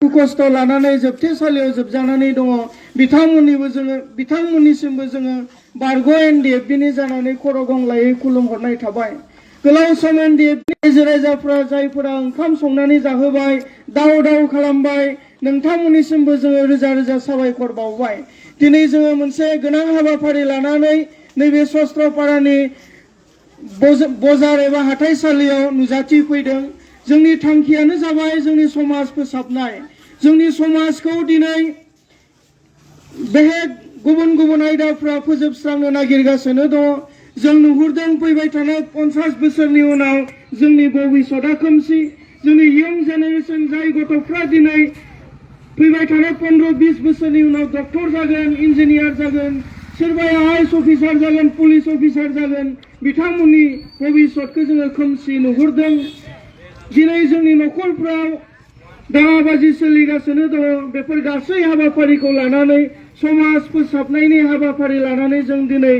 खस्थ' लानानै जोबथेसालियाव जोबजानानै दङ बिथांमोननिसिमबो जोङो बारग' एनडिएफबिनि जानानै खर' गंलायै खुलुमहरनाय थाबाय। गोलाव सम एनडिएफबि रायजो राजाफ्रा जायफोरा ओंखाम संनानै जाहोबाय, दाव दाव खालामबाय, नोंथांमोननिसिमबो जोङो रोजा रोजा साबायखर बावबाय। दिनै जोङो मोनसे गोनां हाबाफारि लानानै नैबे सस्त्रपारानि बजार एबा हाथाइसालियाव नुजाथिफैदों। जोंनि थांखियानो जाबाय जोंनि समाज फोसाबनाय। जोंनि समाजखौ दिनै बेहे गुबुन गुबुन आयदाफ्रा फोजोबस्रांनो नागिरगासिनो दङ। जों नुहुरदों फैबाय थानाय 50 बोसोरनि उनाव जोंनि भबिष्यतआ खोमसि। जोंनि इयं जेनेरेसन जाय गथ'फ्रा दिनै फैबाय थानाय 15-20 बोसोरनि उनाव डक्टर जागोन, इन्जिनियार जागोन, सोरबाया आइएएस अफिसार जागोन, पुलिस अफिसार जागोन, बिथांमोननि भबिष्यतखौ जोङो खोमसि नुहुरदों। दिनै जोंनि न'खरफ्राव दाङाबाजि सोलिगासिनो दङ। बेफोर गासै हाबाफारिखौ लानानै समाज फोसाबनायनि हाबाफारि लानानै जों दिनै